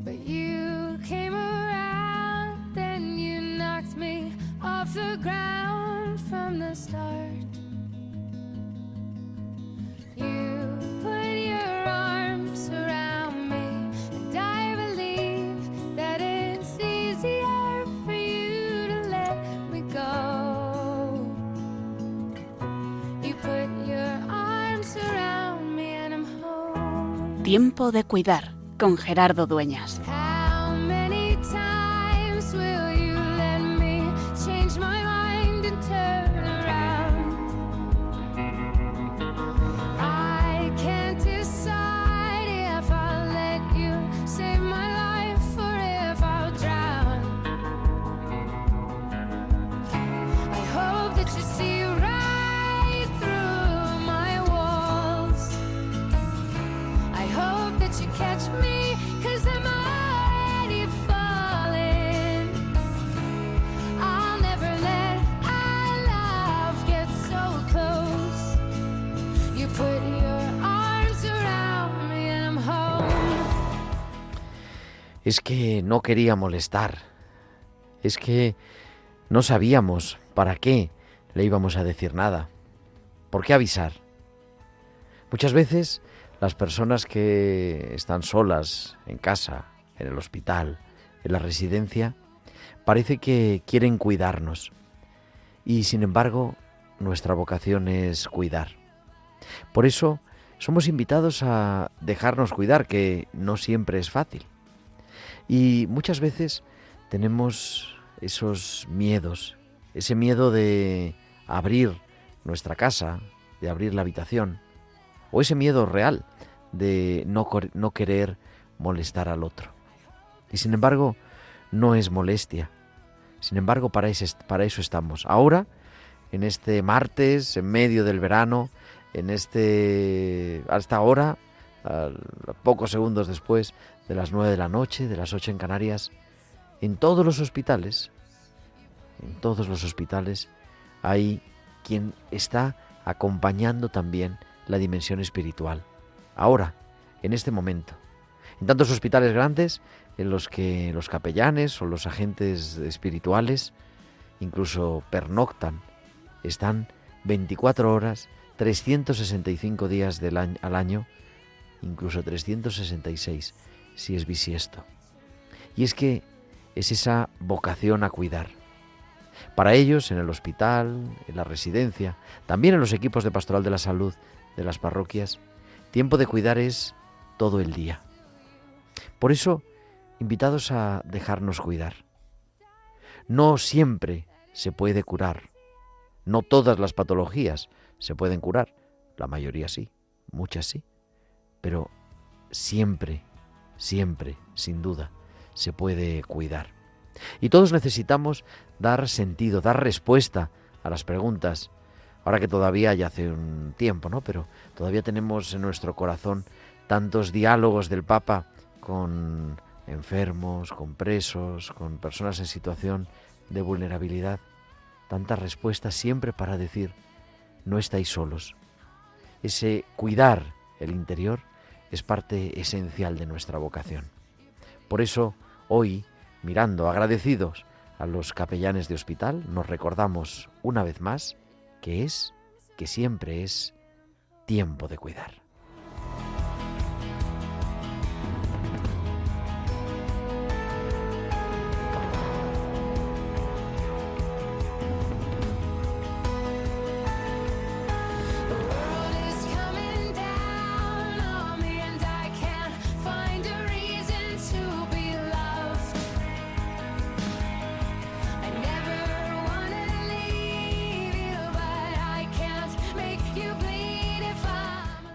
But you came around, then you knocked me off the ground from the start. You put your arms around me, and I believe that it's easier for you to let me go. You put your arms around me and I'm home. Tiempo de cuidar, con Gerardo Dueñas. How many times will you let me change my mind and turn around? I can't decide if I'll let you save my life or if I'll drown. I hope that you see right through my walls. I hope that you catch me, 'cause I'm already falling. I'll never let our love get so close. You put your arms around me and I'm home. Es que no quería molestar. Es que no sabíamos para qué le íbamos a decir nada. ¿Por qué avisar? Muchas veces las personas que están solas en casa, en el hospital, en la residencia, parece que quieren cuidarnos. Y sin embargo, nuestra vocación es cuidar. Por eso somos invitados a dejarnos cuidar, que no siempre es fácil. Y muchas veces tenemos esos miedos, ese miedo de abrir nuestra casa, de abrir la habitación, o ese miedo real de no querer molestar al otro. Y sin embargo, no es molestia. Sin embargo, para eso estamos. Ahora, en este martes, en medio del verano, hasta ahora, pocos segundos después de las 9 de la noche, de las 8 en Canarias, en todos los hospitales hay quien está acompañando también la dimensión espiritual. Ahora, en este momento, en tantos hospitales grandes en los que los capellanes o los agentes espirituales incluso pernoctan, están 24 horas, 365 días al año, incluso 366 si es bisiesto. Y es que es esa vocación a cuidar. Para ellos, en el hospital, en la residencia, también en los equipos de pastoral de la salud de las parroquias, tiempo de cuidar es todo el día. Por eso, invitados a dejarnos cuidar. No siempre se puede curar. No todas las patologías se pueden curar. La mayoría sí, muchas sí. Pero siempre, sin duda, se puede cuidar. Y todos necesitamos dar sentido, dar respuesta a las preguntas. Ahora que todavía ya hace un tiempo, ¿no? Pero todavía tenemos en nuestro corazón tantos diálogos del Papa con enfermos, con presos, con personas en situación de vulnerabilidad. Tantas respuestas siempre para decir, no estáis solos. Ese cuidar el interior es parte esencial de nuestra vocación. Por eso, hoy, mirando agradecidos a los capellanes de hospital, nos recordamos una vez más que siempre es tiempo de cuidar.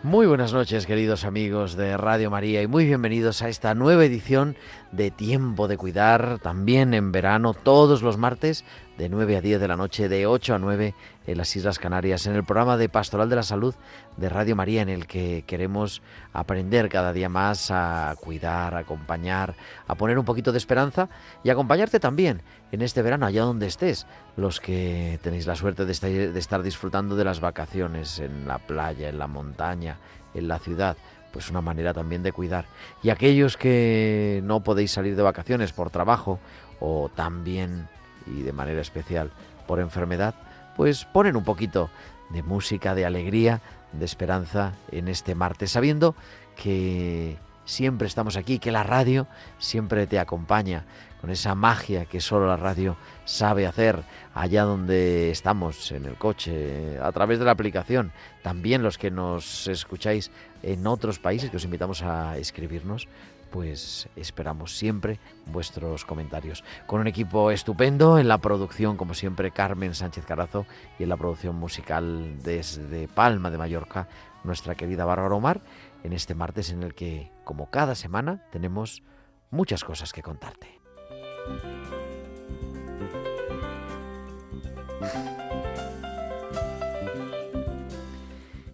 Muy buenas noches, queridos amigos de Radio María, y muy bienvenidos a esta nueva edición de Tiempo de Cuidar, también en verano, todos los martes, de 9 a 10 de la noche, de 8 a 9 en las Islas Canarias, en el programa de Pastoral de la Salud de Radio María, en el que queremos aprender cada día más a cuidar, a acompañar, a poner un poquito de esperanza y acompañarte también en este verano, allá donde estés, los que tenéis la suerte de estar disfrutando de las vacaciones en la playa, en la montaña, en la ciudad. pues una manera también de cuidar. Y aquellos que no podéis salir de vacaciones por trabajo o también y de manera especial por enfermedad, pues ponen un poquito de música, de alegría, de esperanza en este martes, sabiendo que siempre estamos aquí, que la radio siempre te acompaña con esa magia que solo la radio sabe hacer allá donde estamos, en el coche, a través de la aplicación. También los que nos escucháis en otros países, que os invitamos a escribirnos, pues esperamos siempre vuestros comentarios. Con un equipo estupendo en la producción, como siempre, Carmen Sánchez Carazo, y en la producción musical desde Palma de Mallorca, nuestra querida Bárbara Omar, en este martes en el que, como cada semana, tenemos muchas cosas que contarte.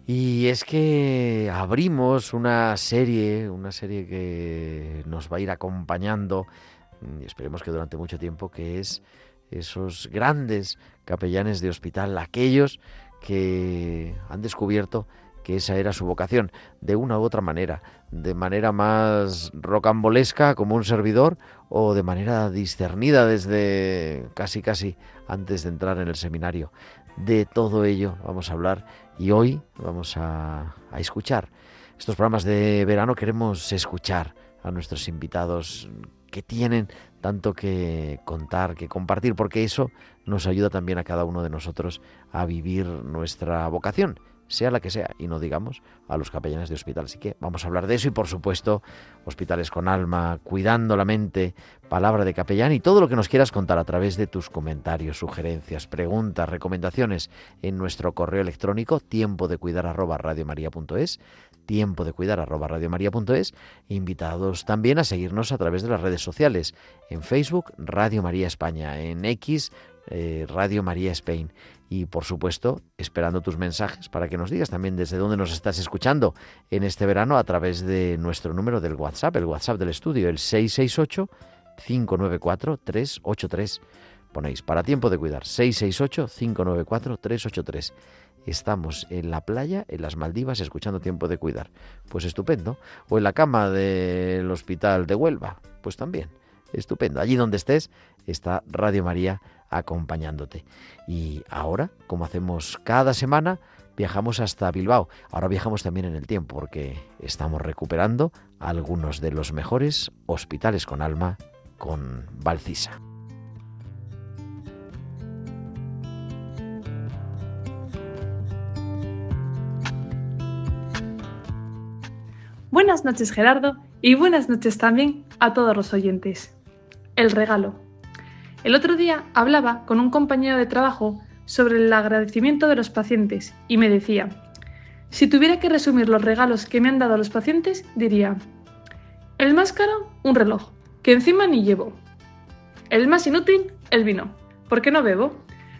Y es que abrimos una serie que nos va a ir acompañando, y esperemos que durante mucho tiempo, que es esos grandes capellanes de hospital, aquellos que han descubierto que esa era su vocación, de una u otra manera, de manera más rocambolesca como un servidor, o de manera discernida desde casi antes de entrar en el seminario. De todo ello vamos a hablar, y hoy vamos a escuchar. Estos programas de verano queremos escuchar a nuestros invitados que tienen tanto que contar, que compartir, porque eso nos ayuda también a cada uno de nosotros a vivir nuestra vocación, sea la que sea, y no digamos a los capellanes de hospital. Así que vamos a hablar de eso y, por supuesto, Hospitales con Alma, Cuidando la Mente, Palabra de Capellán, y todo lo que nos quieras contar a través de tus comentarios, sugerencias, preguntas, recomendaciones en nuestro correo electrónico tiempodecuidar@radiomaria.es, tiempodecuidar@radiomaria.es, e invitados también a seguirnos a través de las redes sociales, en Facebook, Radio María España, en X, Radio María Spain. Y, por supuesto, esperando tus mensajes para que nos digas también desde dónde nos estás escuchando en este verano a través de nuestro número del WhatsApp, el WhatsApp del estudio, el 668-594-383. Ponéis para Tiempo de Cuidar, 668-594-383. Estamos en la playa, en las Maldivas, escuchando Tiempo de Cuidar. Pues estupendo. O en la cama del hospital de Huelva, pues también. Estupendo. Allí donde estés, está Radio María acompañándote. Y ahora, como hacemos cada semana, viajamos hasta Bilbao. Ahora viajamos también en el tiempo, porque estamos recuperando algunos de los mejores hospitales con alma con Valcisa. Buenas noches, Gerardo, y buenas noches también a todos los oyentes. El regalo. El otro día hablaba con un compañero de trabajo sobre el agradecimiento de los pacientes y me decía: si tuviera que resumir los regalos que me han dado los pacientes, diría: el más caro, un reloj, que encima ni llevo. El más inútil, el vino, porque no bebo,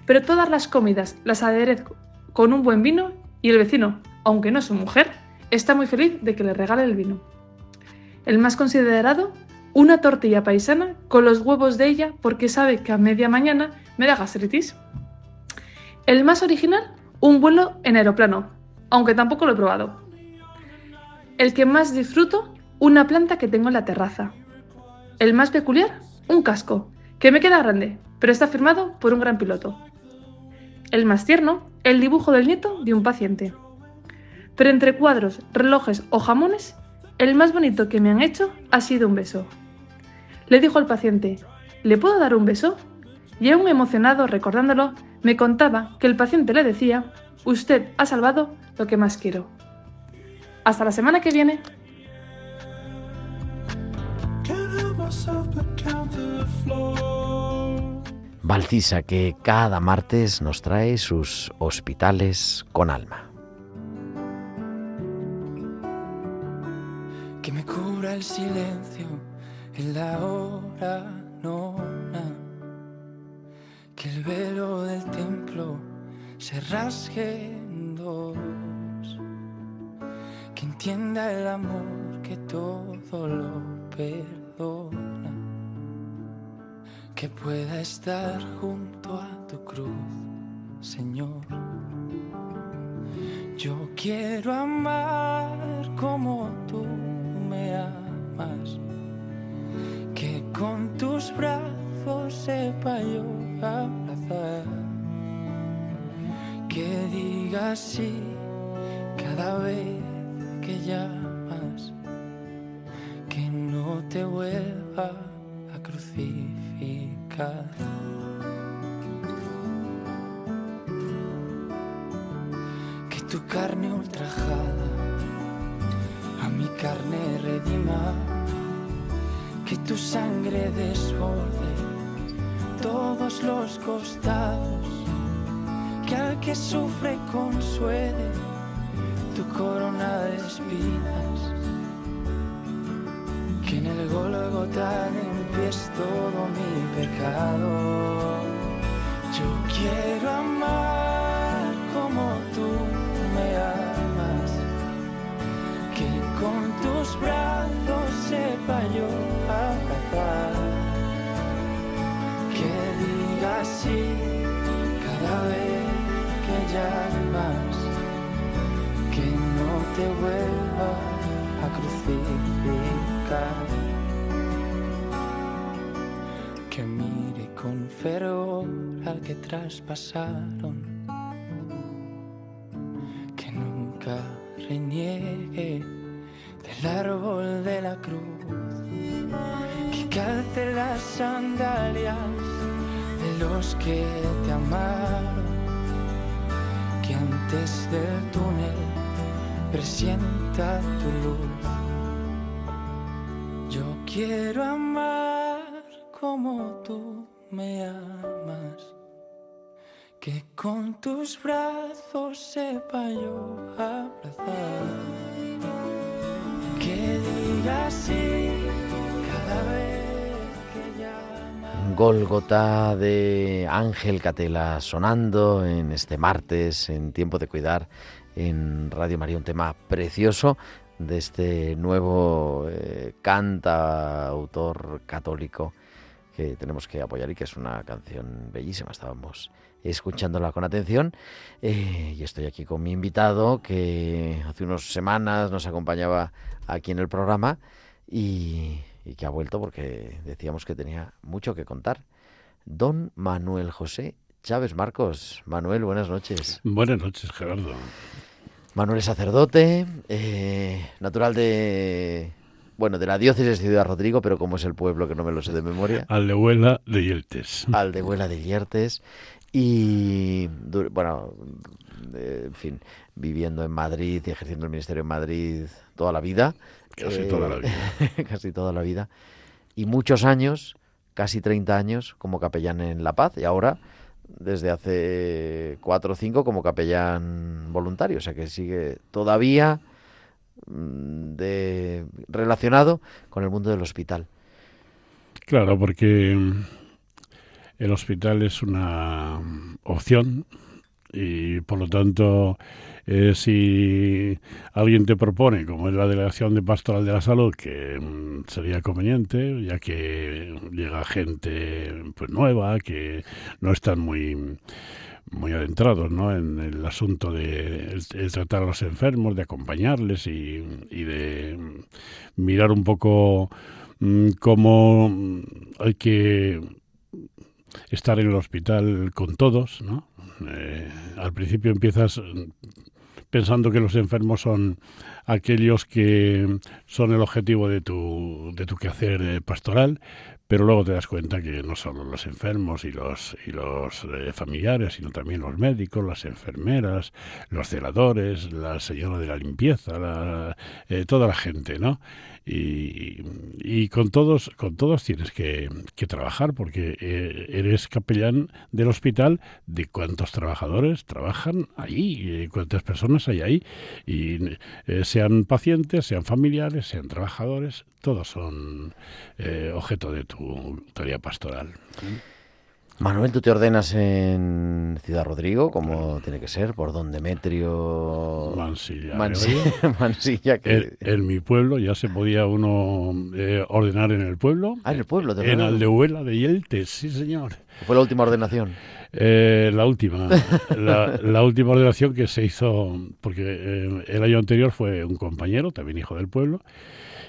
pero todas las comidas las aderezco con un buen vino, y el vecino, aunque no es su mujer, está muy feliz de que le regale el vino. El más considerado, una tortilla paisana con los huevos de ella, porque sabe que a media mañana me da gastritis. El más original, un vuelo en aeroplano, aunque tampoco lo he probado. El que más disfruto, una planta que tengo en la terraza. El más peculiar, un casco, que me queda grande, pero está firmado por un gran piloto. El más tierno, el dibujo del nieto de un paciente. Pero entre cuadros, relojes o jamones, el más bonito que me han hecho ha sido un beso. Le dijo al paciente: ¿le puedo dar un beso? Y aún emocionado recordándolo, me contaba que el paciente le decía: usted ha salvado lo que más quiero. Hasta la semana que viene. Valcisa, que cada martes nos trae sus hospitales con alma. Que me cubra el silencio en la hora nona, que el velo del templo se rasgue en dos, que entienda el amor que todo lo perdona, que pueda estar junto a tu cruz, Señor. Yo quiero amar como tú me amas, que con tus brazos sepa yo abrazar, que digas sí cada vez que llamas, que no te vuelva a crucificar. Que tu carne ultrajada a mi carne redima, que tu sangre desborde todos los costados, que al que sufre consuele tu corona de espinas, que en el Gólgota limpies todo mi pecado. Yo quiero amar como tú me amas, que con tus brazos sepa yo abrazar, que digas sí cada vez que llamas, que no te vuelva a crucificar, que mire con fervor al que traspasaron, que nunca reniegue del árbol de la cruz, que calce las sandalias de los que te amaron, que antes del túnel presienta tu luz. Yo quiero amar como tú me amas, que con tus brazos sepa yo abrazar, que digas sí cada vez que llamas. Gólgota de Ángel Catela sonando en este martes en Tiempo de Cuidar en Radio María, un tema precioso de este nuevo cantautor católico que tenemos que apoyar y que es una canción bellísima. Estábamos escuchándola con atención y estoy aquí con mi invitado que hace unas semanas nos acompañaba aquí en el programa y que ha vuelto porque decíamos que tenía mucho que contar. Don Manuel José Chávez Marcos. Manuel, buenas noches. Buenas noches, Gerardo. Manuel es sacerdote, natural de la diócesis de Ciudad Rodrigo, pero como es el pueblo que no me lo sé de memoria. Aldehuela de Yeltes. Aldehuela de Yertes. Y, en fin, viviendo en Madrid y ejerciendo el ministerio en Madrid toda la vida. Casi toda la vida. Casi toda la vida. Y muchos años, casi 30 años, como capellán en La Paz. Y ahora, desde hace 4 o 5, como capellán voluntario. O sea que sigue todavía relacionado con el mundo del hospital. Claro, porque el hospital es una opción y por lo tanto si alguien te propone, como es la Delegación de Pastoral de la Salud, que sería conveniente, ya que llega gente pues nueva, que no están muy adentrados, ¿no?, en el asunto de el tratar a los enfermos, de acompañarles y de mirar un poco cómo hay que estar en el hospital con todos, ¿no? Al principio empiezas pensando que los enfermos son aquellos que son el objetivo de tu quehacer pastoral, pero luego te das cuenta que no solo los enfermos y los familiares, sino también los médicos, las enfermeras, los celadores, la señora de la limpieza, toda la gente, ¿no? Y con todos tienes que trabajar, porque eres capellán del hospital de cuántos trabajadores trabajan allí, cuántas personas hay ahí, y sean pacientes, sean familiares, sean trabajadores, todos son objeto de tu tarea pastoral. Manuel, tú te ordenas en Ciudad Rodrigo, como tiene que ser, por don Demetrio Mansilla. Que... En mi pueblo ya se podía uno ordenar en el pueblo. Ah, en el pueblo. En Aldehuela de Yeltes, sí señor. ¿Fue la última ordenación? La última, la última ordenación que se hizo, porque el año anterior fue un compañero, también hijo del pueblo,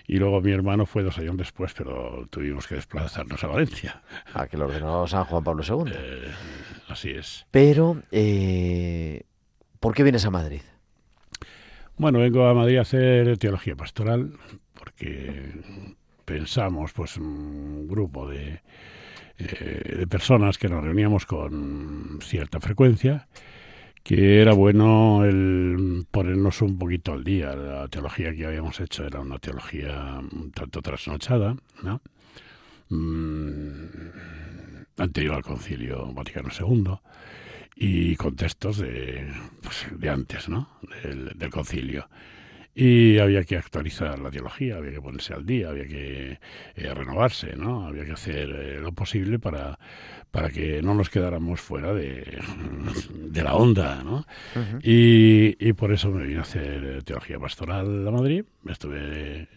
y luego mi hermano fue 2 años después, pero tuvimos que desplazarnos a Valencia. A que lo ordenó San Juan Pablo II. Así es. Pero, ¿por qué vienes a Madrid? Bueno, vengo a Madrid a hacer teología pastoral, porque pensamos, pues, un grupo de personas que nos reuníamos con cierta frecuencia, que era bueno el ponernos un poquito al día. La teología que habíamos hecho era una teología un tanto trasnochada, ¿no? Anterior al Concilio Vaticano II, y con textos de antes, ¿no? del concilio. Y había que actualizar la teología, había que ponerse al día, había que renovarse, ¿no? Había que hacer lo posible para que no nos quedáramos fuera de la onda, ¿no? Uh-huh. Y por eso me vine a hacer teología pastoral a Madrid. Estuve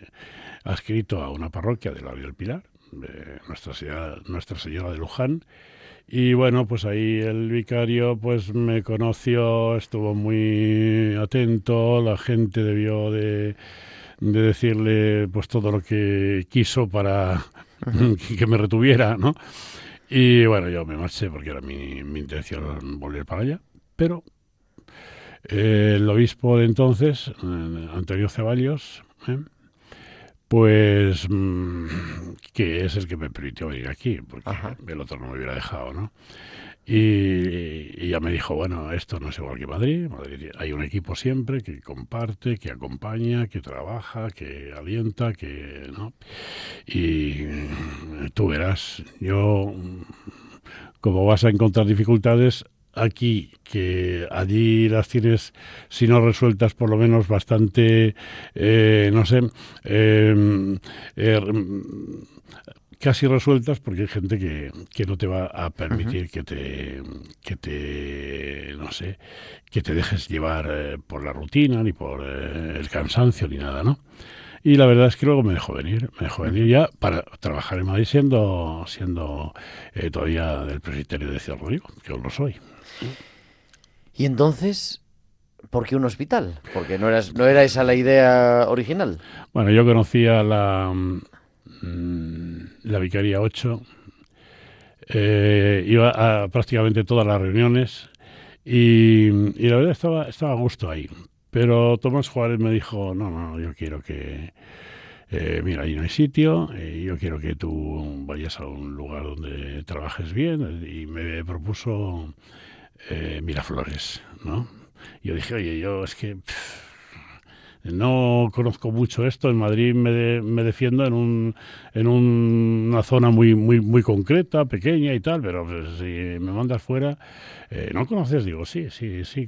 adscrito a una parroquia del Barrio del Pilar, de Nuestra Señora de Luján. Y bueno, pues ahí el vicario pues me conoció, estuvo muy atento, la gente debió de decirle pues todo lo que quiso para que me retuviera, ¿no? Y bueno, yo me marché porque era mi intención volver para allá, pero el obispo de entonces, Antonio Ceballos, pues que es el que me permitió venir aquí, porque el otro no me hubiera dejado, ¿no? Y ya me dijo, bueno, esto no es igual que Madrid. Madrid hay un equipo siempre que comparte, que acompaña, que trabaja, que alienta, que ¿no? Y tú verás, como vas a encontrar dificultades aquí, que allí las tienes, si no resueltas, por lo menos bastante, no sé, casi resueltas, porque hay gente que no te va a permitir que te no sé, que te dejes llevar por la rutina, ni por el cansancio, ni nada, ¿no? Y la verdad es que luego me dejó venir ya para trabajar en Madrid siendo todavía del presbiterio de Ciudad Rodrigo, que aún lo soy. Y entonces, ¿por qué un hospital? Porque no era esa la idea original. Bueno, yo conocía la Vicaría 8, iba a prácticamente todas las reuniones y la verdad estaba a gusto ahí. Pero Tomás Juárez me dijo, no, yo quiero que... mira, ahí no hay sitio, yo quiero que tú vayas a un lugar donde trabajes bien, y me propuso Miraflores, ¿no? Y yo dije, oye, yo es que no conozco mucho esto. En Madrid me defiendo en una zona muy concreta, pequeña y tal, pero pues, si me mandas fuera, ¿no conoces? Digo, sí,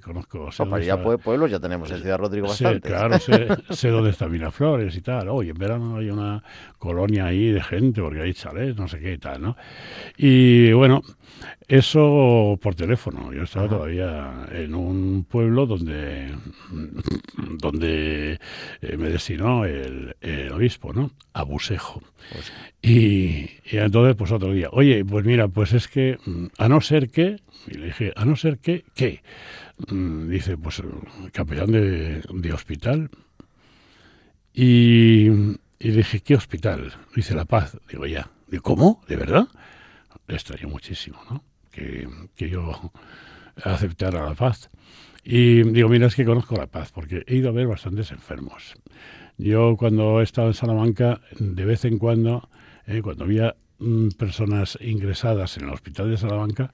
conozco. Para ir a pueblos ya tenemos en Ciudad Rodrigo bastante. Claro, sé dónde está Miraflores y tal. Oye, en verano hay una colonia ahí de gente, porque hay chalés, no sé qué y tal, ¿no? Y bueno, eso por teléfono. Yo estaba todavía en un pueblo donde me destinó el obispo, ¿no? A Busejo. Pues. Y entonces, pues otro día, oye, pues mira, pues es que, a no ser que, y le dije, a no ser que, ¿qué? Dice, pues capellán de hospital. Y le dije, ¿qué hospital? Dice, La Paz. Digo, ya. Digo, ¿cómo? ¿De verdad? Le extrañó muchísimo, ¿no? Que yo aceptara La Paz. Y digo, mira, es que conozco La Paz, porque he ido a ver bastantes enfermos. Yo cuando he estado en Salamanca, de vez en cuando había personas ingresadas en el hospital de Salamanca,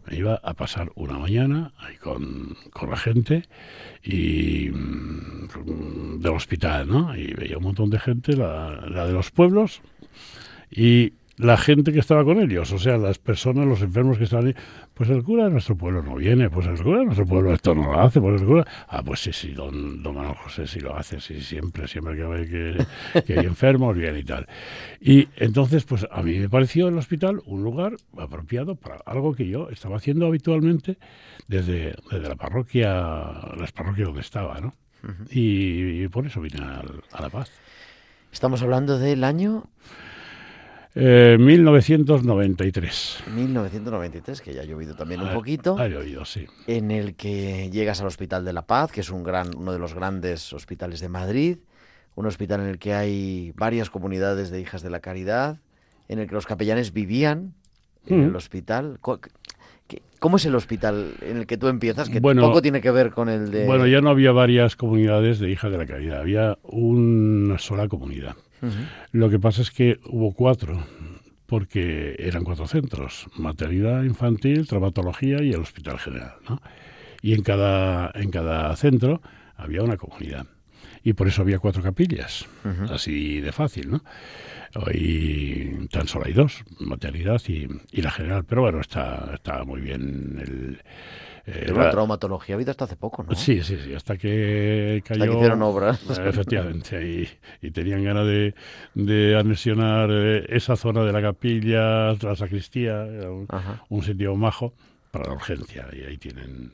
me iba a pasar una mañana ahí con la gente y del hospital, ¿no? Y veía un montón de gente, la de los pueblos, y la gente que estaba con ellos, o sea, las personas, los enfermos que estaban ahí. Pues el cura de nuestro pueblo no viene, pues el cura de nuestro pueblo esto no lo hace, pues el cura... pues sí, don Manuel José sí lo hace, sí, siempre que ve que hay enfermos, bien y tal. Y entonces, pues a mí me pareció el hospital un lugar apropiado para algo que yo estaba haciendo habitualmente desde la parroquia, las parroquias donde estaba, ¿no? Uh-huh. Y por eso vine a La Paz. ¿Estamos hablando del año...? 1993. 1993, que ya ha llovido también un poquito. Ha llovido, sí. En el que llegas al Hospital de la Paz, que es uno de los grandes hospitales de Madrid, un hospital en el que hay varias comunidades de hijas de la caridad, en el que los capellanes vivían en el hospital. ¿Cómo es el hospital en el que tú empiezas? Que poco tiene que ver con el de... Bueno, ya no había varias comunidades de hijas de la caridad, había una sola comunidad. Lo que pasa es que hubo 4, porque eran 4 centros: maternidad infantil, traumatología y el Hospital General, ¿no? Y en cada centro había una comunidad. Y por eso había 4 capillas, así de fácil, ¿no? Hoy tan solo hay 2, maternidad y la general. Pero bueno, está muy bien la traumatología ha habido hasta hace poco, ¿no? Sí, hasta que cayó... Hasta que hicieron obras. Efectivamente, y tenían ganas de anexionar esa zona de la capilla, la sacristía, un sitio majo para la urgencia, y ahí tienen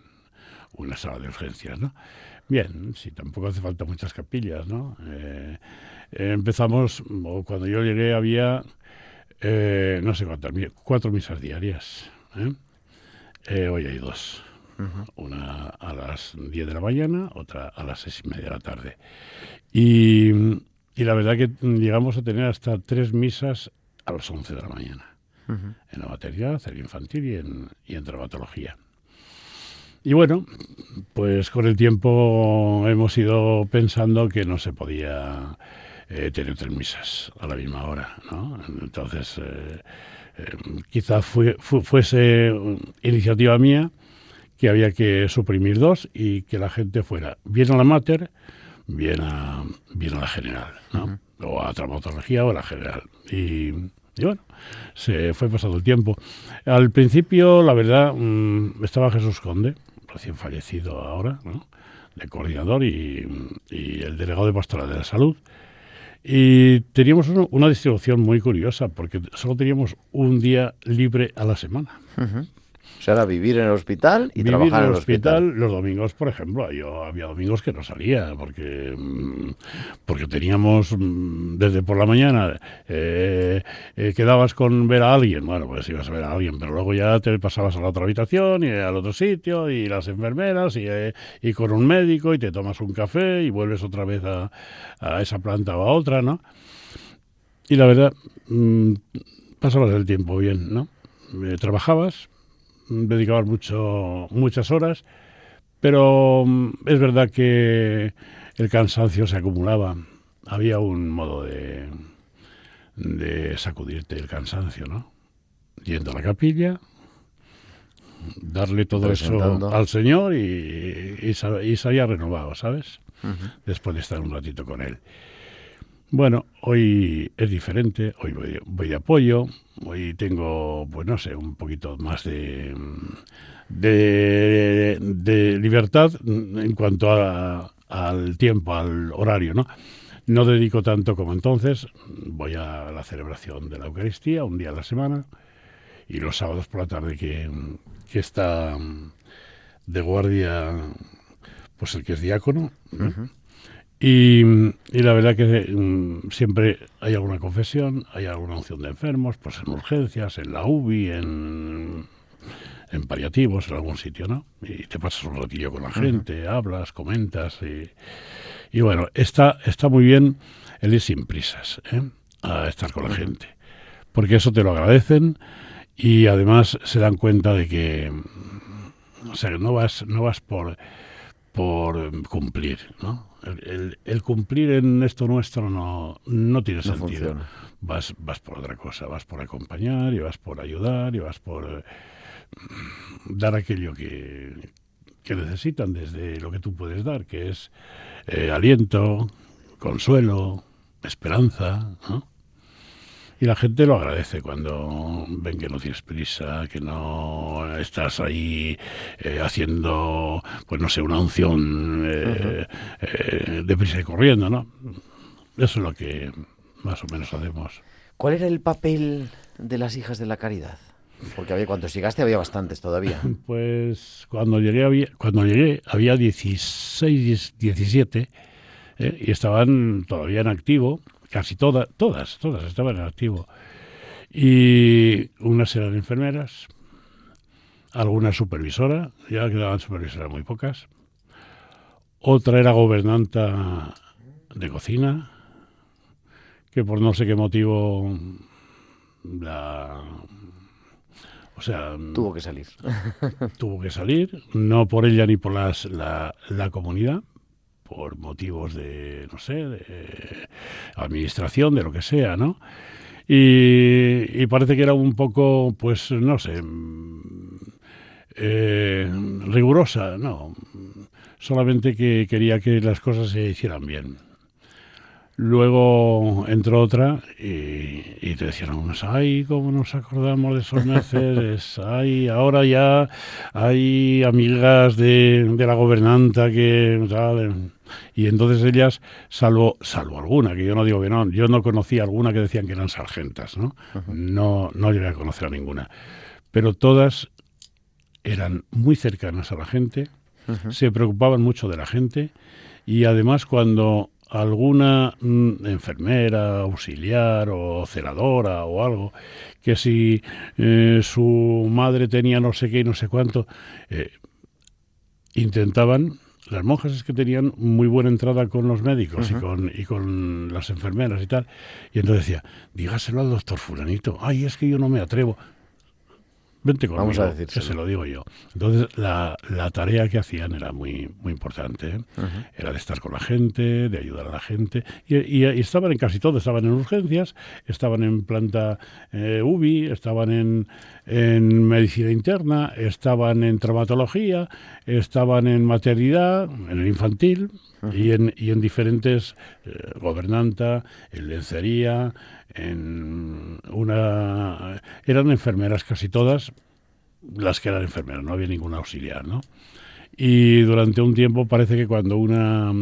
una sala de urgencias, ¿no? Bien, sí, tampoco hace falta muchas capillas, ¿no? Empezamos, cuando yo llegué había, no sé cuántas, 4 misas diarias, hoy hay 2. Una a las 10 de la mañana, otra a las 6:30 de la tarde. Y la verdad que llegamos a tener hasta 3 misas a las 11 de la mañana. En la maternidad, en infantil y en traumatología. Y bueno, pues con el tiempo hemos ido pensando que no se podía tener 3 misas a la misma hora, ¿no? Entonces, quizás fuese iniciativa mía, que había que suprimir 2 y que la gente fuera bien a la mater, bien a la general, ¿no? O a traumatología o a la general. Y bueno, se fue pasando el tiempo. Al principio, la verdad, estaba Jesús Conde, recién fallecido ahora, ¿no?, de coordinador, y el delegado de Pastoral de la Salud. Y teníamos una distribución muy curiosa, porque solo teníamos un día libre a la semana. O sea, era vivir en el hospital y trabajar en el hospital. Los domingos, por ejemplo, yo había domingos que no salía, porque teníamos desde por la mañana, quedabas con ver a alguien, bueno, pues ibas a ver a alguien, pero luego ya te pasabas a la otra habitación y al otro sitio, y las enfermeras, y con un médico, y te tomas un café y vuelves otra vez a esa planta o a otra, ¿no? Y la verdad, pasabas el tiempo bien, ¿no? Trabajabas, dedicabas muchas horas, pero es verdad que el cansancio se acumulaba. Había un modo de sacudirte el cansancio, ¿no? Yendo a la capilla, darle todo eso al Señor y salía renovado, ¿sabes? Después de estar un ratito con Él. Bueno, hoy es diferente, hoy voy de apoyo, hoy tengo, pues no sé, un poquito más de libertad en cuanto al tiempo, al horario, ¿no? No dedico tanto como entonces, voy a la celebración de la Eucaristía un día a la semana, y los sábados por la tarde que está de guardia, pues el que es diácono, ¿no? Y la verdad que siempre hay alguna confesión, hay alguna unción de enfermos, pues en urgencias, en la UBI, en paliativos, en algún sitio, ¿no? Y te pasas un ratillo con la gente, hablas, comentas, y bueno, está muy bien el ir sin prisas, a estar con la gente, porque eso te lo agradecen, y además se dan cuenta de que, o sea, no vas por cumplir, ¿no? El cumplir en esto nuestro no tiene sentido. Vas por otra cosa, vas por acompañar, y vas por ayudar, y vas por dar aquello que necesitan desde lo que tú puedes dar, que es aliento, consuelo, esperanza, ¿no? Y la gente lo agradece cuando ven que no tienes prisa, que no estás ahí haciendo, pues no sé, una unción deprisa y corriendo, ¿no? Eso es lo que más o menos hacemos. ¿Cuál era el papel de las hijas de la caridad? Porque cuando llegaste había bastantes todavía. Pues cuando llegué había 16, 17, y estaban todavía en activo. Casi todas estaban en activo. Y unas eran enfermeras, alguna supervisora, ya quedaban supervisoras muy pocas. Otra era gobernanta de cocina, que por no sé qué motivo Tuvo que salir. tuvo que salir, no por ella ni por la comunidad, por motivos de, no sé, de administración, de lo que sea, ¿no? Y parece que era un poco, pues, no sé, rigurosa, no, solamente que quería que las cosas se hicieran bien. Luego entró otra y te decían unos, ay, cómo nos acordamos de esos meses, ay, ahora ya hay amigas de la gobernanta que tal. Y entonces ellas, salvo alguna, que yo no digo que no, yo no conocía alguna que decían que eran sargentas, ¿no? Ujú. No llegué a conocer a ninguna. Pero todas eran muy cercanas a la gente, Ujú. se preocupaban mucho de la gente y además cuando alguna enfermera, auxiliar o celadora o algo, que si su madre tenía no sé qué y no sé cuánto, intentaban, las monjas es que tenían muy buena entrada con los médicos y con las enfermeras y tal, y entonces decía, dígaselo al doctor fulanito, ay, es que yo no me atrevo. Vente conmigo, Vamos a que decírselo. se lo digo yo. Entonces, la tarea que hacían era muy, muy importante, ¿eh? Ujú. Era de estar con la gente, de ayudar a la gente. Y estaban en casi todo. Estaban en urgencias, estaban en planta UBI, estaban en medicina interna, estaban en traumatología, estaban en maternidad, en el infantil y en diferentes, gobernanta, en lencería, eran enfermeras casi todas, las que eran enfermeras, no había ningún auxiliar, ¿no? Y durante un tiempo parece que cuando una,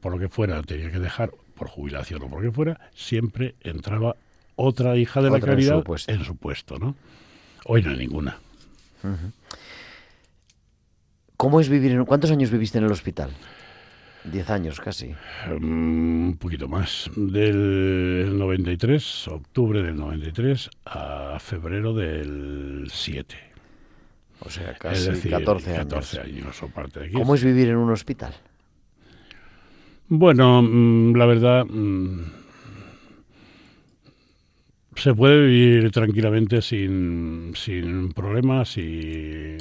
por lo que fuera, tenía que dejar, por jubilación o por lo que fuera, siempre entraba otra hija de la Otra en su caridad puesto. en su puesto, ¿no? Hoy no hay ninguna. Ujú. ¿Cómo es vivir ¿Cuántos años viviste en el hospital? 10 años casi. Un poquito más. Del 93, octubre del 93, a febrero del 7. O sea, Es casi decir, 14 años. 14 años o parte de aquí. ¿Cómo es vivir en un hospital? Bueno, la verdad, se puede vivir tranquilamente sin problemas y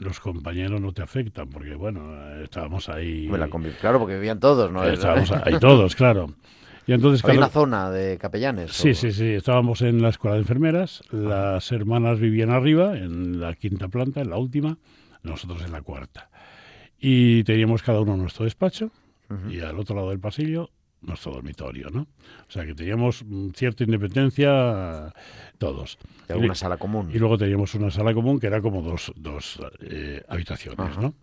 los compañeros no te afectan, porque bueno, estábamos ahí, Hombre, claro, porque vivían todos, ¿no? estábamos ahí todos, claro. Y entonces, Había claro, una zona de capellanes. sí, ¿o? sí, estábamos en la escuela de enfermeras, las hermanas vivían arriba, en la quinta planta, en la última, nosotros en la cuarta. Y teníamos cada uno nuestro despacho Ujú. y al otro lado del pasillo nuestro dormitorio, ¿no? O sea que teníamos cierta independencia todos. De alguna sala común. Y luego teníamos una sala común que era como dos habitaciones, Ajá. ¿no?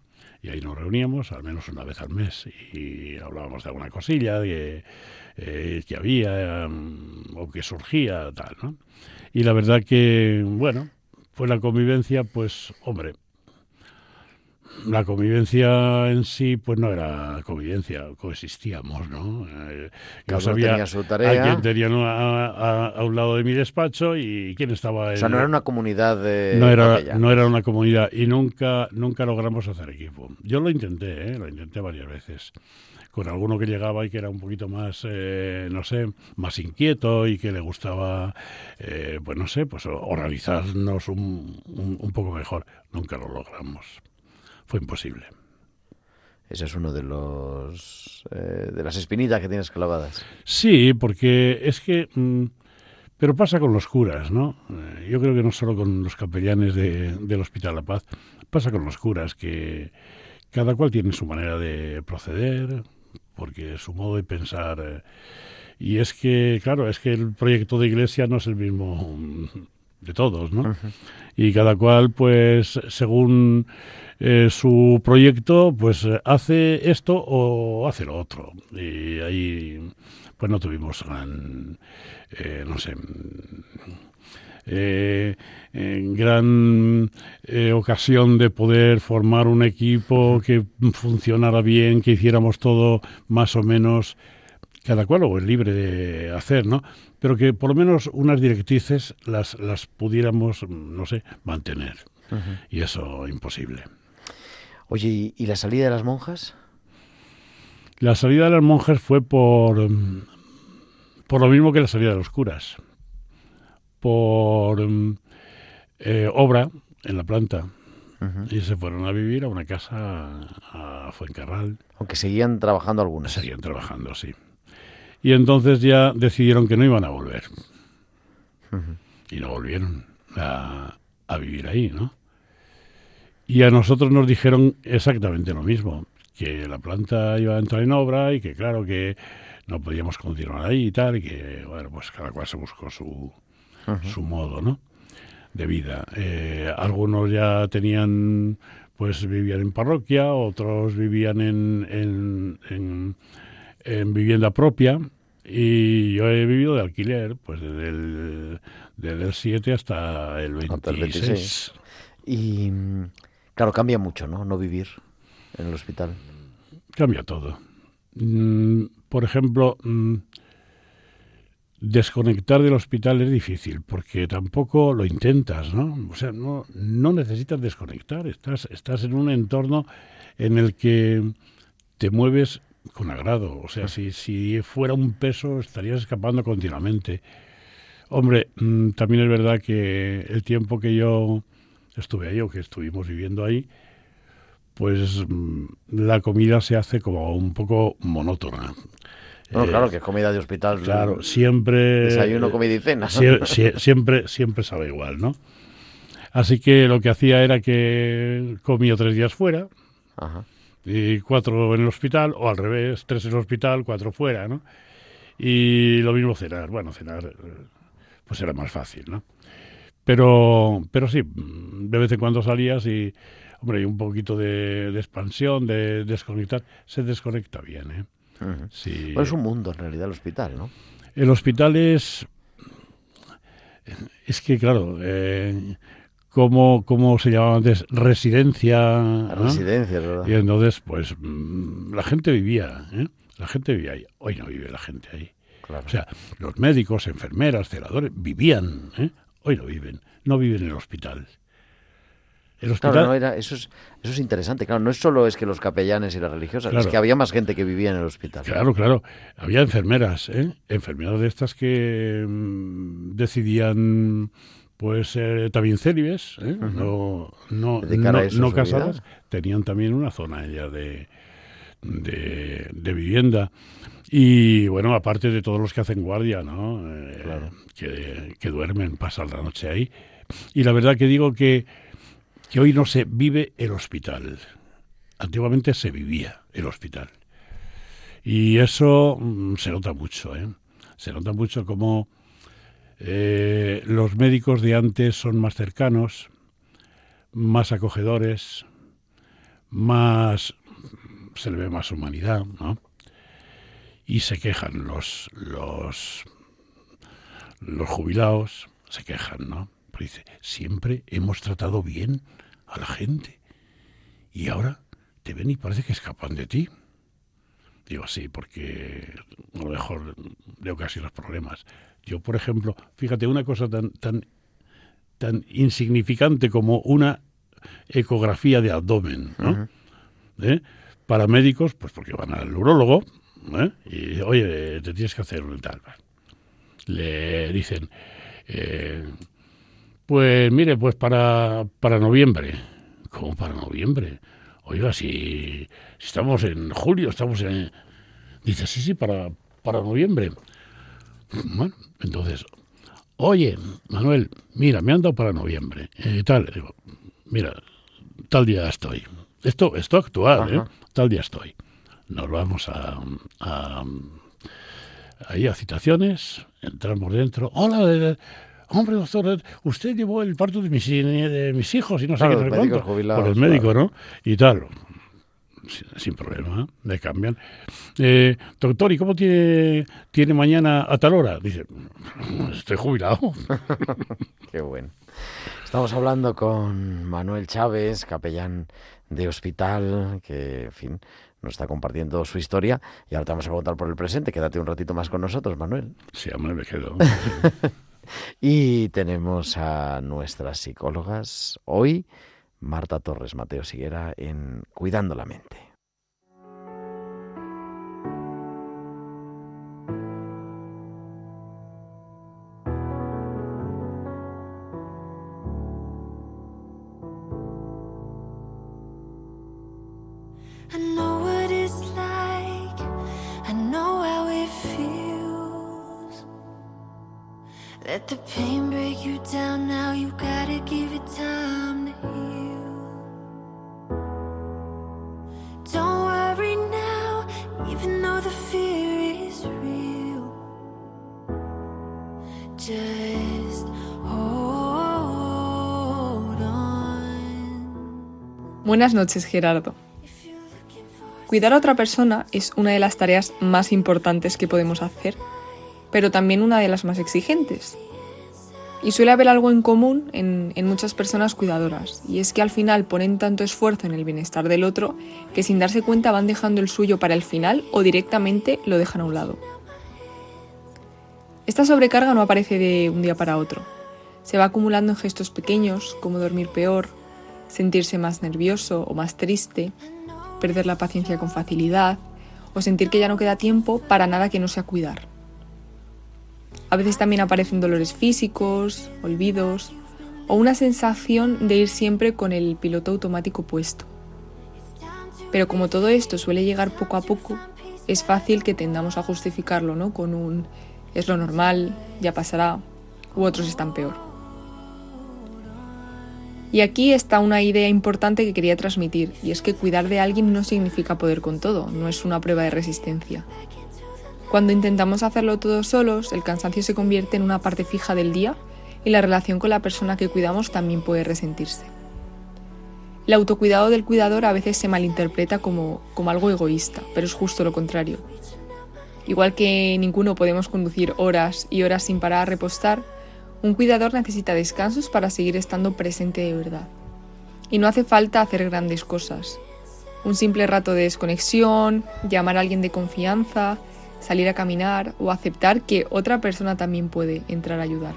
Y ahí nos reuníamos al menos una vez al mes y hablábamos de alguna cosilla que había o que surgía, tal, ¿no? Y la verdad que, bueno, pues la convivencia, pues, hombre, la convivencia en sí, pues no era convivencia, coexistíamos, ¿no? Cada Yo uno sabía tenía su a tarea. quién tenía a un lado de mi despacho y quién estaba O sea, no era una comunidad de no capellanes. era una comunidad y nunca logramos hacer equipo. Yo lo intenté varias veces. Con alguno que llegaba y que era un poquito más, no sé, más inquieto y que le gustaba, pues no sé, pues organizarnos un poco mejor. Nunca lo logramos. Fue imposible. Ese es uno de los de las espinitas que tienes clavadas. Sí, porque es que... pero pasa con los curas, ¿no? Yo creo que no solo con los capellanes del Hospital La Paz, pasa con los curas, que cada cual tiene su manera de proceder, porque su modo de pensar... y es que, claro, es que el proyecto de iglesia no es el mismo de todos, ¿no? Ujú. Y cada cual, pues, según su proyecto, pues hace esto o hace lo otro. Y ahí, pues no tuvimos gran, no sé, gran ocasión de poder formar un equipo que funcionara bien, que hiciéramos todo más o menos cada cual lo es libre de hacer, ¿no? Pero que por lo menos unas directrices las pudiéramos, no sé, mantener. Y eso imposible. Oye, ¿y la salida de las monjas? La salida de las monjas fue por lo mismo que la salida de los curas. Por obra en la planta. Y se fueron a vivir a una casa a Fuencarral. Aunque seguían trabajando algunas. Seguían trabajando, sí. Y entonces ya decidieron que no iban a volver. Y no volvieron a vivir ahí, ¿no? Y a nosotros nos dijeron exactamente lo mismo, que la planta iba a entrar en obra y que claro que no podíamos continuar ahí y tal, y que, bueno, pues cada cual se buscó su modo, ¿no?, de vida. Algunos ya tenían, pues vivían en parroquia, otros vivían en vivienda propia, y yo he vivido de alquiler, pues desde el 7 hasta el 26. Hasta el 26. Y claro, cambia mucho, ¿no? No vivir en el hospital. Cambia todo. Por ejemplo, desconectar del hospital es difícil, porque tampoco lo intentas, ¿no? O sea, no necesitas desconectar. Estás en un entorno en el que te mueves con agrado. O sea, si fuera un peso, estarías escapando continuamente. Hombre, también es verdad que el tiempo que yo estuve ahí, o que estuvimos viviendo ahí, pues la comida se hace como un poco monótona. No, claro, que es comida de hospital. Claro, siempre... Desayuno, comida y cena. Siempre sabe igual, ¿no? Así que lo que hacía era que comía 3 días fuera, y 4 en el hospital, o al revés, 3 en el hospital, 4 fuera, ¿no? Y lo mismo cenar. Bueno, cenar pues era más fácil, ¿no? Pero sí, de vez en cuando salías y, hombre, hay un poquito de expansión, de desconectar. Se desconecta bien, ¿eh? Sí. Bueno, es un mundo, en realidad, el hospital, ¿no? El hospital es que, claro, ¿cómo se llamaba antes? Residencia. ¿No? Residencia, ¿verdad? Y entonces, pues, la gente vivía, ¿eh? La gente vivía ahí. Hoy no vive la gente ahí. Claro. O sea, los médicos, enfermeras, celadores, vivían, ¿eh? Hoy no viven en el hospital. El hospital... Claro, no, eso es interesante. Claro, no es solo es que los capellanes y las religiosas, claro, es que había más gente que vivía en el hospital. Claro. Había enfermeras, enfermeras de estas que decidían, pues, también célibes, no casadas, tenían también una zona ya de vivienda. Y bueno, aparte de todos los que hacen guardia, ¿no? Claro. Que duermen, pasan la noche ahí. Y la verdad que digo que hoy no se vive el hospital. Antiguamente se vivía el hospital. Y eso se nota mucho, ¿eh? Se nota mucho como los médicos de antes son más cercanos, más acogedores, se le ve más humanidad, ¿no? Y se quejan los jubilados, se quejan, ¿no? Pero dice, siempre hemos tratado bien a la gente y ahora te ven y parece que escapan de ti. Digo, sí, porque a lo mejor veo casi los problemas. Yo, por ejemplo, fíjate, una cosa tan insignificante como una ecografía de abdomen, ¿no? Para médicos, pues porque van al urólogo, y oye, te tienes que hacer un tal. Le dicen, pues mire, pues para noviembre. ¿Cómo para noviembre? Oiga, si estamos en julio, Dice, sí, para noviembre. Bueno, entonces, oye, Manuel, mira, me han dado para noviembre. Tal, digo, mira, tal día estoy. Esto actual, tal día estoy. Nos vamos ahí a citaciones, entramos dentro. Hola, hombre, doctor, usted llevó el parto de mis hijos y no sé qué, cuánto. Por el médico, ¿no? Y tal. Sin problema, me cambian. Doctor, ¿y cómo tiene mañana a tal hora? Dice, estoy jubilado. Qué bueno. Estamos hablando con Manuel Chávez, capellán de hospital, que, en fin, nos está compartiendo su historia y ahora te vamos a preguntar por el presente. Quédate un ratito más con nosotros, Manuel. Sí, hombre, me quedo. Y tenemos a nuestras psicólogas hoy, Marta Torres, Mateo Siguera, en Cuidando la Mente. I know what it's like, I know how it feels. Let the pain break you down now, you gotta give it time to heal. Don't worry now, even though the fear is real. Just hold on. Buenas noches, Gerardo. Cuidar a otra persona es una de las tareas más importantes que podemos hacer, pero también una de las más exigentes. Y suele haber algo en común en muchas personas cuidadoras, y es que al final ponen tanto esfuerzo en el bienestar del otro que sin darse cuenta van dejando el suyo para el final o directamente lo dejan a un lado. Esta sobrecarga no aparece de un día para otro. Se va acumulando en gestos pequeños, como dormir peor, sentirse más nervioso o más triste, perder la paciencia con facilidad o sentir que ya no queda tiempo para nada que no sea cuidar. A veces también aparecen dolores físicos, olvidos o una sensación de ir siempre con el piloto automático puesto. Pero como todo esto suele llegar poco a poco, es fácil que tendamos a justificarlo, ¿no? Con un es lo normal, ya pasará, u otros están peor. Y aquí está una idea importante que quería transmitir, y es que cuidar de alguien no significa poder con todo, no es una prueba de resistencia. Cuando intentamos hacerlo todos solos, el cansancio se convierte en una parte fija del día y la relación con la persona que cuidamos también puede resentirse. El autocuidado del cuidador a veces se malinterpreta como algo egoísta, pero es justo lo contrario. Igual que ninguno podemos conducir horas y horas sin parar a repostar, un cuidador necesita descansos para seguir estando presente de verdad. Y no hace falta hacer grandes cosas. Un simple rato de desconexión, llamar a alguien de confianza, salir a caminar o aceptar que otra persona también puede entrar a ayudar.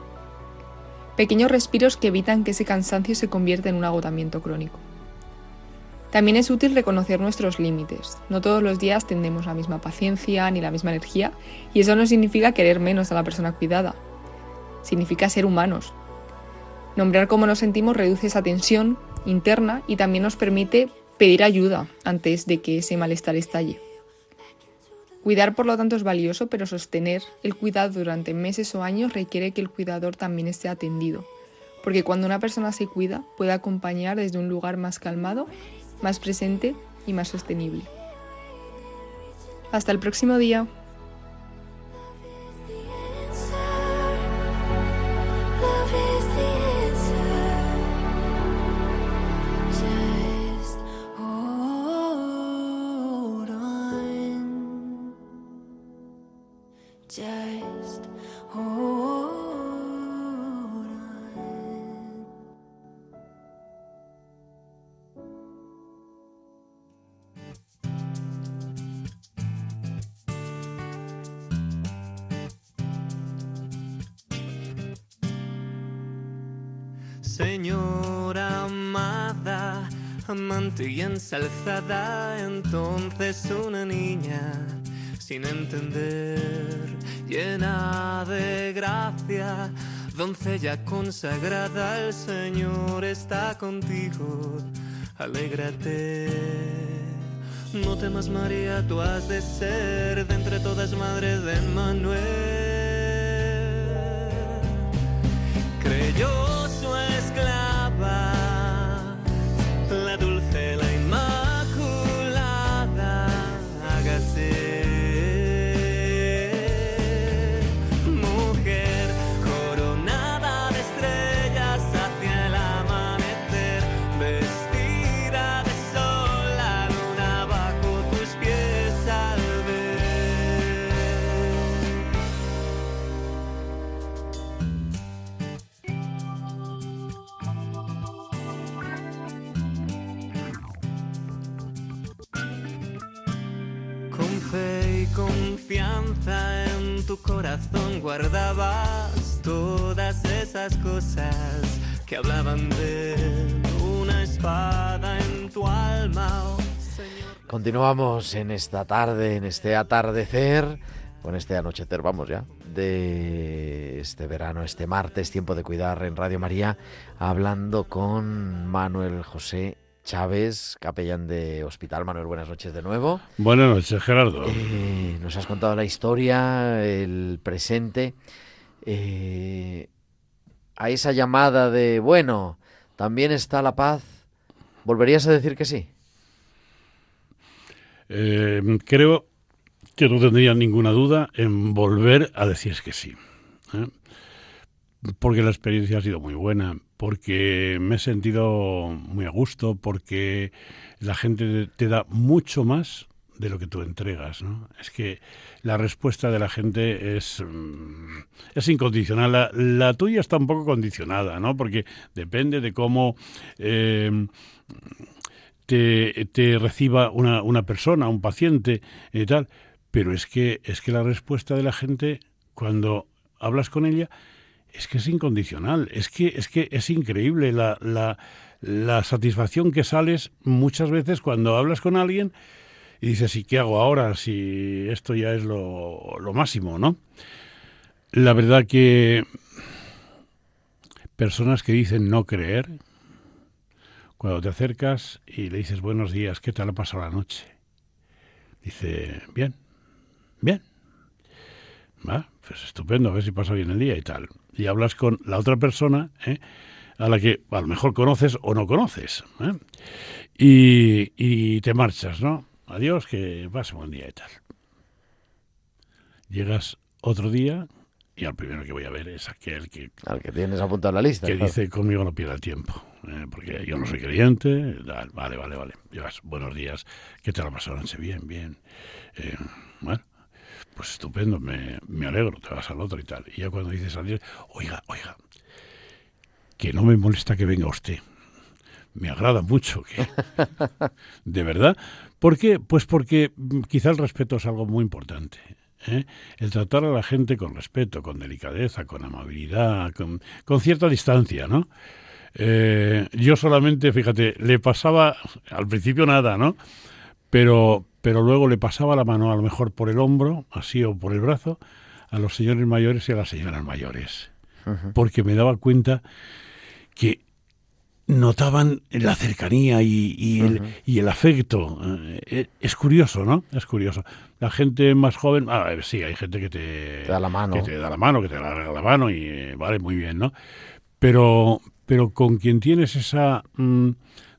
Pequeños respiros que evitan que ese cansancio se convierta en un agotamiento crónico. También es útil reconocer nuestros límites. No todos los días tendremos la misma paciencia ni la misma energía, y eso no significa querer menos a la persona cuidada. Significa ser humanos. Nombrar cómo nos sentimos reduce esa tensión interna y también nos permite pedir ayuda antes de que ese malestar estalle. Cuidar, por lo tanto, es valioso, pero sostener el cuidado durante meses o años requiere que el cuidador también esté atendido, porque cuando una persona se cuida, puede acompañar desde un lugar más calmado, más presente y más sostenible. Hasta el próximo día. Just hold on. Señora amada, amante y ensalzada, entonces una niña sin entender, llena de gracia, doncella consagrada, el Señor está contigo, alégrate. No temas, María, tú has de ser de entre todas madres de Emmanuel. Creyó su esclava, la dulce, la inmaculada, hágase. confianza en tu corazón guardabas todas esas cosas que hablaban de una espada en tu alma, oh Señor. Continuamos en esta tarde, en este atardecer, con este anochecer, vamos ya, de este verano, este martes, Tiempo de Cuidar en Radio María, hablando con Manuel José Chávez, capellán de hospital. Manuel, buenas noches de nuevo. Buenas noches, Gerardo. Nos has contado la historia, el presente. A esa llamada de, bueno, también está la paz, ¿volverías a decir que sí? Creo que no tendría ninguna duda en volver a decir que sí. Porque la experiencia ha sido muy buena, porque me he sentido muy a gusto, porque la gente te da mucho más de lo que tú entregas, ¿no? Es que la respuesta de la gente es incondicional. La tuya está un poco condicionada, ¿no? Porque depende de cómo te reciba una persona, un paciente y tal. Pero es que la respuesta de la gente cuando hablas con ella es que es incondicional. Es que es increíble la satisfacción que sales muchas veces cuando hablas con alguien y dices, ¿y qué hago ahora si esto ya es lo máximo, ¿no? La verdad que personas que dicen no creer, cuando te acercas y le dices buenos días, ¿qué tal ha pasado la noche? Dice, bien. Pues estupendo, a ver si pasa bien el día y tal. Y hablas con la otra persona, a la que a lo mejor conoces o no conoces, y te marchas, ¿no? Adiós, que pase buen día y tal. Llegas otro día y al primero que voy a ver es aquel que... Al que tienes apuntado en la lista. Que claro. Dice, conmigo no pierda el tiempo, porque yo no soy creyente. Vale. Llegas, buenos días, ¿qué te la pasado anoche? Bien. Bueno, pues estupendo, me alegro, te vas al otro y tal. Y ya cuando dices adiós, oiga, que no me molesta que venga usted. Me agrada mucho que... ¿De verdad? ¿Por qué? Pues porque quizá el respeto es algo muy importante. El tratar a la gente con respeto, con delicadeza, con amabilidad, con cierta distancia, ¿no? Yo solamente, fíjate, le pasaba al principio nada, ¿no? Pero luego le pasaba la mano a lo mejor por el hombro, así, o por el brazo, a los señores mayores y a las señoras mayores. Uh-huh. Porque me daba cuenta que notaban la cercanía y el afecto. Es curioso, ¿no? Es curioso. La gente más joven, sí, hay gente que te da la mano. Que te da la mano, que te larga la mano y vale, muy bien, ¿no? Pero con quien tienes esa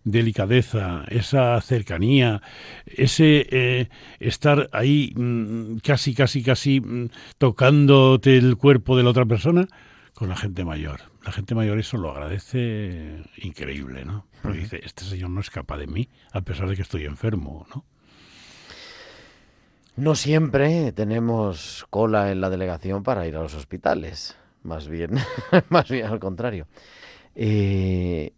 delicadeza, esa cercanía, ese estar ahí casi tocándote el cuerpo de la otra persona, con la gente mayor. La gente mayor eso lo agradece increíble, ¿no? Porque dice, este señor no escapa de mí, a pesar de que estoy enfermo, ¿no? No siempre tenemos cola en la delegación para ir a los hospitales, más bien al contrario. ¿Qué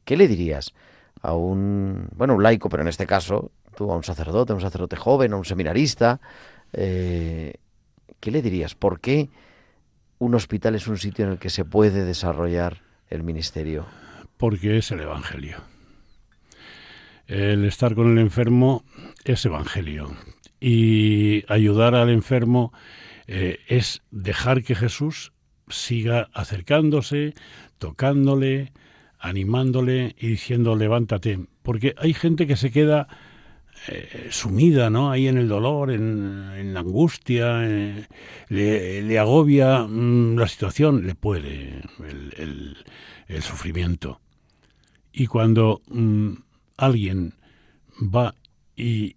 le dirías a un laico, pero en este caso, tú a un sacerdote joven, a un seminarista? ¿Qué le dirías? ¿Por qué un hospital es un sitio en el que se puede desarrollar el ministerio? Porque es el Evangelio. El estar con el enfermo es Evangelio. Y ayudar al enfermo es dejar que Jesús siga acercándose, tocándole, animándole y diciendo levántate. Porque hay gente que se queda sumida, ¿no? Ahí en el dolor, en la angustia, le agobia la situación, le puede el sufrimiento. Y cuando alguien va y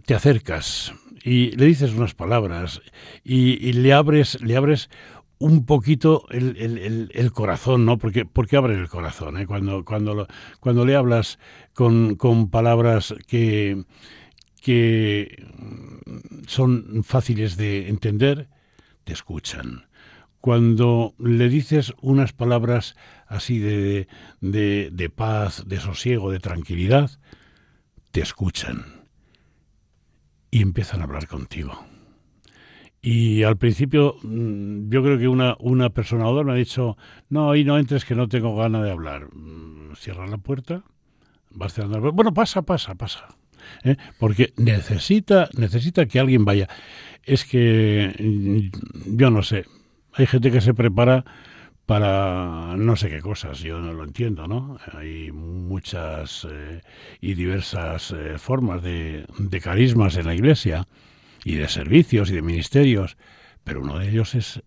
te acercas y le dices unas palabras y le abres un poquito el corazón, ¿no? Porque abre el corazón, ¿eh? Cuando le hablas con palabras que son fáciles de entender, te escuchan. Cuando le dices unas palabras así de paz, de sosiego, de tranquilidad, te escuchan. y empiezan a hablar contigo. Y al principio yo creo que una persona o dos me ha dicho, no, ahí no entres que no tengo ganas de hablar. Cierra la puerta, vas cerrando la puerta. Bueno, pasa. Porque necesita que alguien vaya. Es que yo no sé, hay gente que se prepara para no sé qué cosas, yo no lo entiendo, ¿no? Hay muchas y diversas formas de carismas en la Iglesia, y de servicios y de ministerios, pero uno de ellos es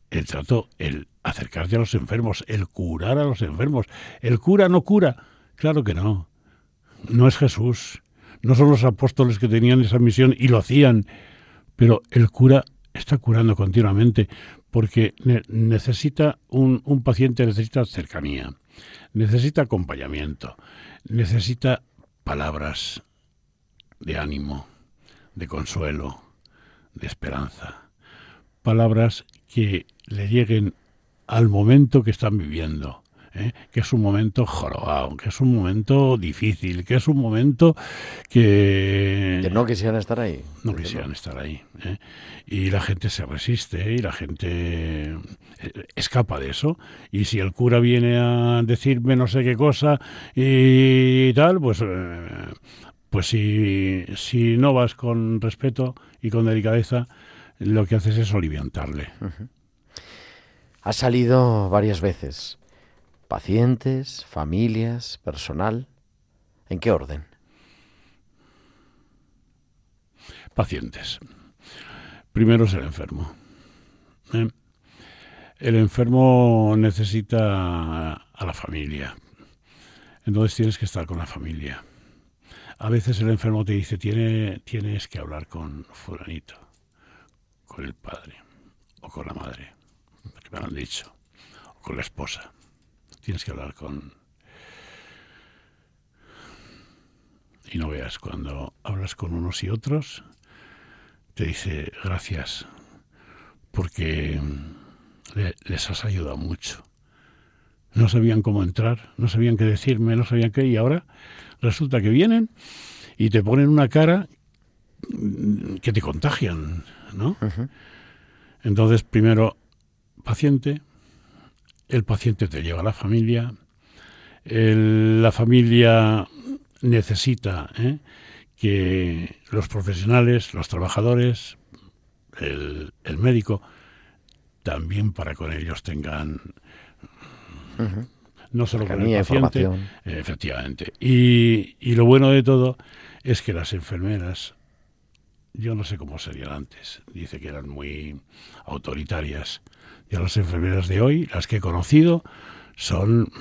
el trato, el acercarte a los enfermos, el curar a los enfermos. ¿El cura no cura? Claro que no. No es Jesús. No son los apóstoles que tenían esa misión y lo hacían. Pero el cura está curando continuamente porque necesita un paciente necesita cercanía, necesita acompañamiento, necesita palabras de ánimo, de consuelo, de esperanza. Palabras que le lleguen al momento que están viviendo, que es un momento jorobado, que es un momento difícil, que es un momento que no quisieran estar ahí. No quisieran estar ahí. Y la gente se resiste, y la gente escapa de eso. Y si el cura viene a decirme no sé qué cosa y tal, pues si no vas con respeto y con delicadeza, lo que haces es oliviantarle. Uh-huh. Has salido varias veces. Pacientes, familias, personal. ¿En qué orden? Pacientes. Primero es el enfermo. El enfermo necesita a la familia. Entonces tienes que estar con la familia. A veces el enfermo te dice, tienes que hablar con fulanito, con el padre, o con la madre, que me lo han dicho, o con la esposa. Tienes que hablar con... Y no veas, cuando hablas con unos y otros, te dice gracias, porque les has ayudado mucho. No sabían cómo entrar, no sabían qué decirme, no sabían qué, y ahora resulta que vienen y te ponen una cara que te contagian, ¿no? Uh-huh. Entonces, primero, paciente, el paciente te lleva a la familia, la familia necesita que los profesionales, los trabajadores, el médico, también para con ellos tengan... Uh-huh. No solo con el paciente, efectivamente. Y lo bueno de todo es que las enfermeras, yo no sé cómo serían antes, dice que eran muy autoritarias. Ya las enfermeras de hoy, las que he conocido, son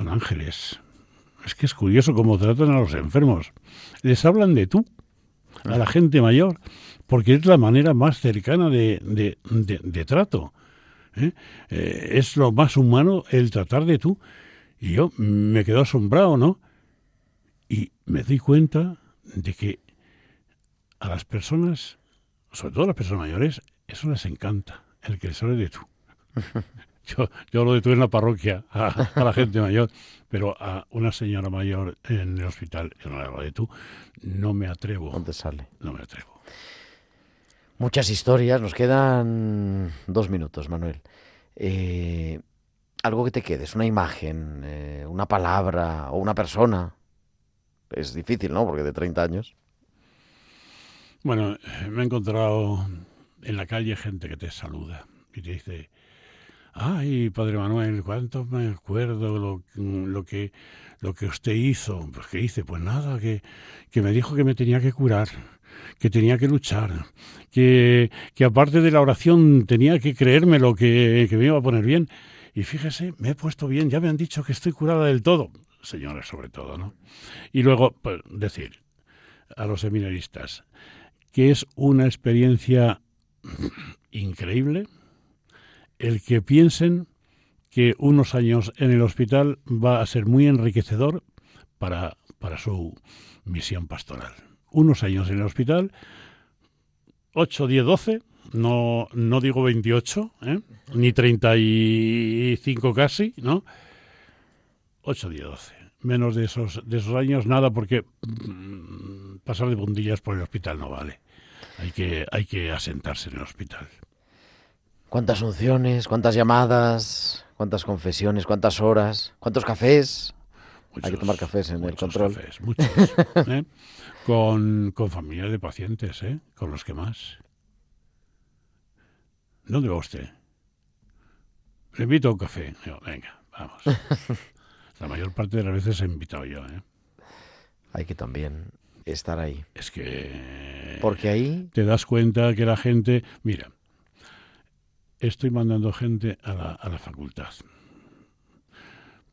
ángeles. Es que es curioso cómo tratan a los enfermos. Les hablan de tú, a la gente mayor, porque es la manera más cercana de trato. Es lo más humano el tratar de tú. Y yo me quedo asombrado, ¿no? Y me doy cuenta de que a las personas, sobre todo a las personas mayores, eso les encanta, el que les hable de tú. Yo hablo de tú en la parroquia a la gente mayor, pero a una señora mayor en el hospital, yo no le hablo de tú, no me atrevo. ¿Dónde sale? No me atrevo. Muchas historias, nos quedan 2 minutos, Manuel. Algo que te quedes, una imagen, una palabra o una persona. Es difícil, ¿no? Porque de 30 años. Bueno, me he encontrado en la calle gente que te saluda y te dice, ay, Padre Manuel, cuánto me acuerdo lo que usted hizo. Pues ¿qué hice? Pues nada, que me dijo que me tenía que curar, que tenía que luchar, que aparte de la oración tenía que creérmelo, que me iba a poner bien. Y fíjese, me he puesto bien, ya me han dicho que estoy curada del todo. Señores, sobre todo, ¿no? Y luego, pues, decir a los seminaristas que es una experiencia increíble el que piensen que unos años en el hospital va a ser muy enriquecedor para su misión pastoral. Unos años en el hospital, 8, 10, 12, no digo 28, ni 35 casi, ¿no? 8, 10, 12. menos de esos años, nada, porque pasar de bundillas por el hospital no vale. Hay que asentarse en el hospital. ¿Cuántas unciones, cuántas llamadas, cuántas confesiones, cuántas horas, cuántos cafés? Hay que tomar cafés en el control. Cafés, muchos, ¿eh? Con familias de pacientes, ¿eh? Con los que más. ¿Dónde va usted? Le invito a un café. Digo, venga, vamos. La mayor parte de las veces he invitado yo, ¿eh? Hay que también estar ahí. Es que... Porque ahí... Te das cuenta que la gente... Mira, estoy mandando gente a la facultad.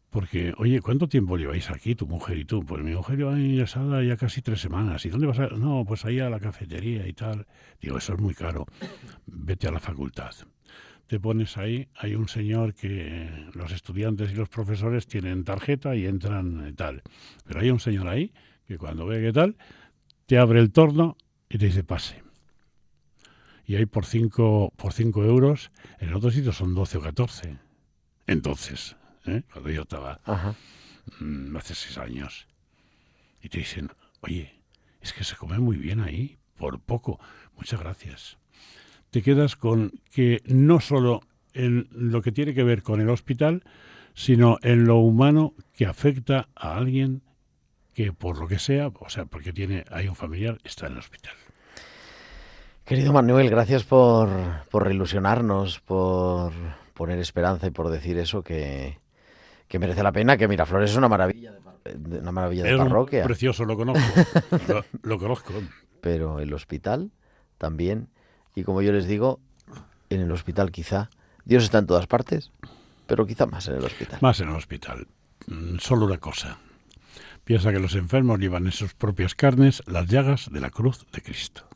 Porque, oye, ¿cuánto tiempo lleváis aquí, tu mujer y tú? Pues mi mujer lleva ingresada ya casi 3 semanas. ¿Y dónde vas a...? No, pues ahí a la cafetería y tal. Digo, eso es muy caro. Vete a la facultad. Te pones ahí, hay un señor que los estudiantes y los profesores tienen tarjeta y entran y tal. Pero hay un señor ahí que cuando ve que tal, te abre el torno y te dice pase. Y ahí por 5 euros, en otros sitios son 12 o 14. Entonces, cuando yo estaba hace 6 años. Y te dicen, oye, es que se come muy bien ahí, por poco. Muchas gracias. Te quedas con que no solo en lo que tiene que ver con el hospital, sino en lo humano que afecta a alguien que por lo que sea, o sea, porque hay un familiar, está en el hospital. Querido Manuel, gracias por reilusionarnos, por poner esperanza y por decir eso que merece la pena, que Miraflores es una maravilla de parroquia. Es precioso, lo conozco, lo conozco. Pero el hospital también, y como yo les digo, en el hospital quizá, Dios está en todas partes, pero quizá más en el hospital. Más en el hospital. Solo una cosa. Piensa que los enfermos llevan en sus propias carnes las llagas de la cruz de Cristo.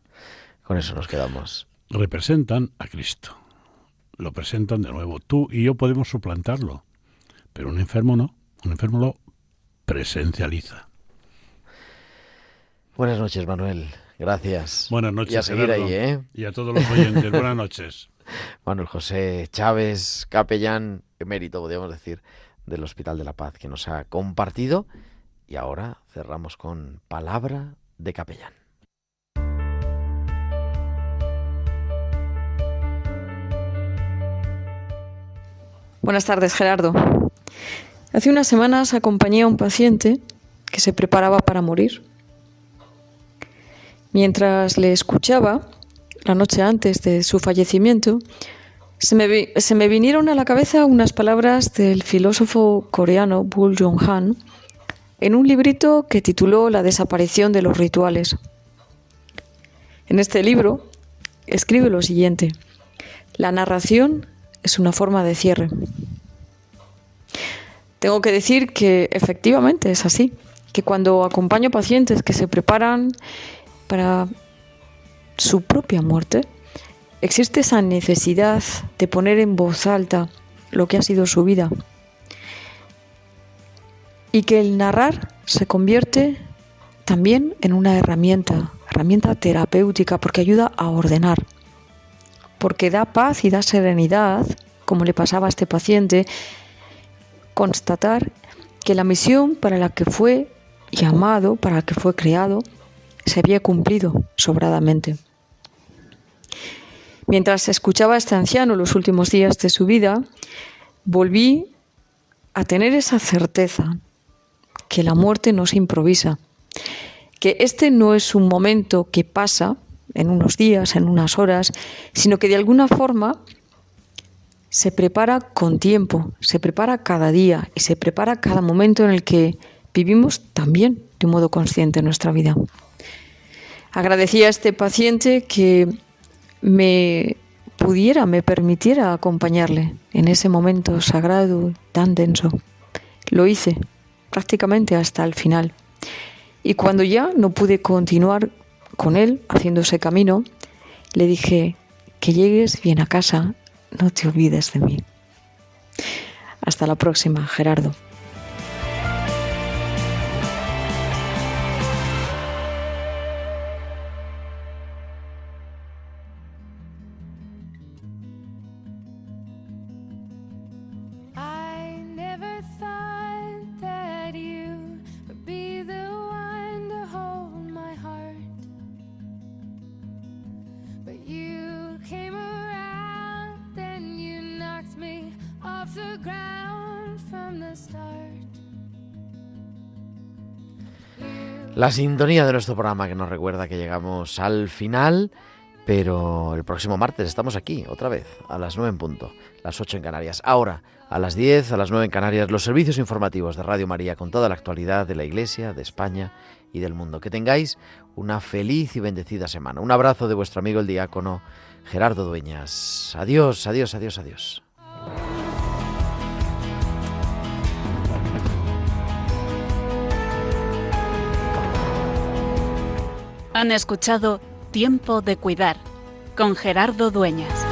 Con eso nos quedamos. Representan a Cristo. Lo presentan de nuevo. Tú y yo podemos suplantarlo, pero un enfermo no. Un enfermo lo presencializa. Buenas noches, Manuel. Gracias. Buenas noches, y a seguir Gerardo. ahí, ¿eh? Y a todos los oyentes. Buenas noches. Manuel José Chávez, capellán emérito, podríamos decir, del Hospital de la Paz, que nos ha compartido. Y ahora cerramos con palabra de capellán. Buenas tardes, Gerardo. Hace unas semanas acompañé a un paciente que se preparaba para morir. Mientras le escuchaba, la noche antes de su fallecimiento, se me vinieron a la cabeza unas palabras del filósofo coreano Bul Jong-han en un librito que tituló La desaparición de los rituales. En este libro escribe lo siguiente: la narración es una forma de cierre. Tengo que decir que efectivamente es así, que cuando acompaño a pacientes que se preparan para su propia muerte, existe esa necesidad de poner en voz alta lo que ha sido su vida. Y que el narrar se convierte también en una herramienta terapéutica, porque ayuda a ordenar, porque da paz y da serenidad, como le pasaba a este paciente, constatar que la misión para la que fue llamado, para la que fue creado, se había cumplido sobradamente. Mientras escuchaba a este anciano los últimos días de su vida, volví a tener esa certeza que la muerte no se improvisa, que este no es un momento que pasa en unos días, en unas horas, sino que de alguna forma se prepara con tiempo, se prepara cada día y se prepara cada momento en el que vivimos también de un modo consciente nuestra vida. Agradecí a este paciente que me permitiera acompañarle en ese momento sagrado tan denso. Lo hice prácticamente hasta el final. Y cuando ya no pude continuar con él haciendo ese camino, le dije: que llegues bien a casa, no te olvides de mí. Hasta la próxima, Gerardo. I never thought that you off the ground from the start. La sintonía de nuestro programa que nos recuerda que llegamos al final, pero el próximo martes estamos aquí, otra vez, a las 9 en punto, las 8 en Canarias. Ahora, a las 10, a las 9 en Canarias, los servicios informativos de Radio María con toda la actualidad de la Iglesia, de España y del mundo. Que tengáis una feliz y bendecida semana. Un abrazo de vuestro amigo el diácono Gerardo Dueñas. Adiós, adiós, adiós, adiós. Han escuchado Tiempo de Cuidar con Gerardo Dueñas.